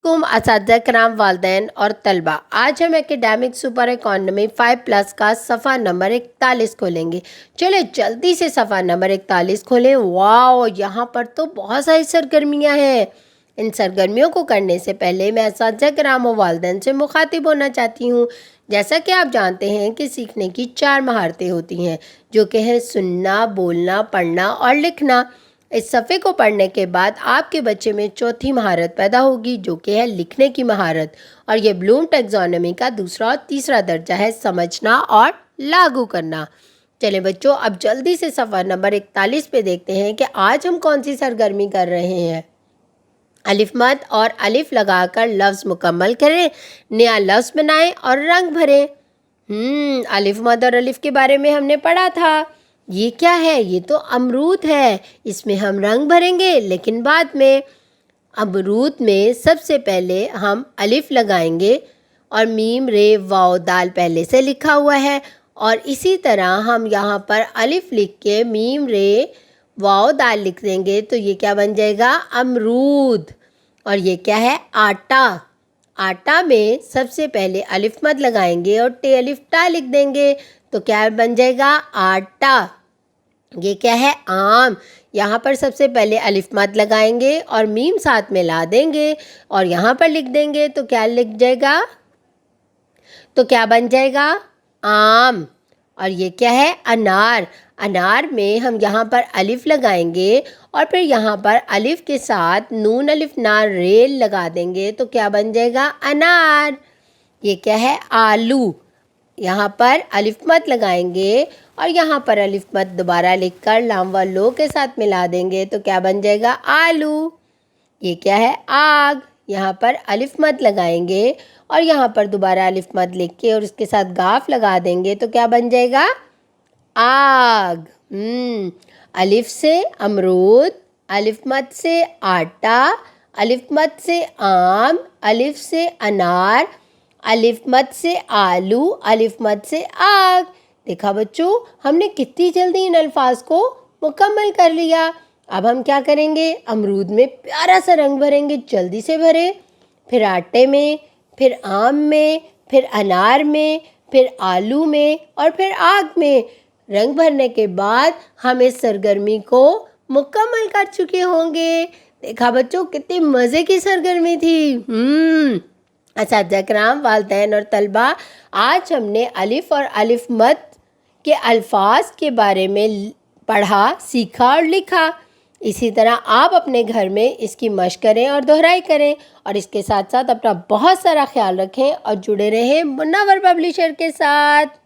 اساتذہ کرام، والدین اور طلبہ، آج ہم اکیڈیمک سپر اکانومی 5+ کا صفحہ نمبر 41 کھولیں گے۔ چلے جلدی سے صفحہ نمبر 41 کھولیں۔ واو، یہاں پر تو بہت ساری سرگرمیاں ہیں۔ ان سرگرمیوں کو کرنے سے پہلے میں اساتذہ کرام و والدین سے مخاطب ہونا چاہتی ہوں۔ جیسا کہ آپ جانتے ہیں کہ سیکھنے کی 4 مہارتیں ہوتی ہیں، جو کہ ہیں سننا، بولنا، پڑھنا اور لکھنا۔ اس صفحے کو پڑھنے کے بعد آپ کے بچے میں چوتھی مہارت پیدا ہوگی، جو کہ ہے لکھنے کی مہارت، اور یہ بلوم ٹیکزانومی کا دوسرا اور تیسرا درجہ ہے، سمجھنا اور لاگو کرنا۔ چلیں بچوں، اب جلدی سے صفحہ نمبر 41 پہ دیکھتے ہیں کہ آج ہم کون سی سرگرمی کر رہے ہیں۔ الف مد اور الف لگا کر لفظ مکمل کریں، نیا لفظ بنائیں اور رنگ بھریں۔ الف مد اور الف کے بارے میں ہم نے پڑھا تھا۔ یہ کیا ہے؟ یہ تو امرود ہے۔ اس میں ہم رنگ بھریں گے، لیکن بعد میں۔ امرود میں سب سے پہلے ہم الف لگائیں گے اور میم رے واو دال پہلے سے لکھا ہوا ہے، اور اسی طرح ہم یہاں پر الف لکھ کے میم رے واو دال لکھ دیں گے تو یہ کیا بن جائے گا؟ امرود۔ اور یہ کیا ہے؟ آٹا۔ آٹا میں سب سے پہلے الف مد لگائیں گے اور ٹے الف ٹا لکھ دیں گے تو کیا بن جائے گا؟ آٹا۔ یہ کیا ہے؟ آم۔ یہاں پر سب سے پہلے الف مد لگائیں گے اور میم ساتھ میں لا دیں گے اور یہاں پر لکھ دیں گے تو کیا لکھ جائے گا؟ تو کیا بن جائے گا؟ آم۔ اور یہ کیا ہے؟ انار۔ انار میں ہم یہاں پر الف لگائیں گے اور پھر یہاں پر الف کے ساتھ نون الف نار ریل لگا دیں گے تو کیا بن جائے گا؟ انار۔ یہ کیا ہے؟ آلو۔ یہاں پر الف مد لگائیں گے اور یہاں پر الف مد دوبارہ لکھ کر لام و لو کے ساتھ ملا دیں گے تو کیا بن جائے گا؟ آلو۔ یہ کیا ہے؟ آگ۔ یہاں پر الف مد لگائیں گے اور یہاں پر دوبارہ الف مد لکھ کے اور اس کے ساتھ گاف لگا دیں گے تو کیا بن جائے گا؟ آگ۔ الف سے امرود، الف مد سے آٹا، الف مد سے آم، الف سے انار، الف مد سے آلو، الف مد سے آگ۔ دیکھا بچوں، ہم نے کتنی جلدی ان الفاظ کو مکمل کر لیا۔ اب ہم کیا کریں گے؟ امرود میں پیارا سا رنگ بھریں گے، جلدی سے بھریں، پھر آٹے میں، پھر آم میں، پھر انار میں، پھر آلو میں اور پھر آگ میں۔ رنگ بھرنے کے بعد ہم اس سرگرمی کو مکمل کر چکے ہوں گے۔ دیکھا بچوں، کتنی مزے کی سرگرمی تھی۔ اساتذہ کرام، والدین اور طلبہ، آج ہم نے الف اور الف مد کے الفاظ کے بارے میں پڑھا، سیکھا اور لکھا۔ اسی طرح آپ اپنے گھر میں اس کی مشق کریں اور دہرائی کریں، اور اس کے ساتھ ساتھ اپنا بہت سارا خیال رکھیں اور جڑے رہیں منور پبلشر کے ساتھ۔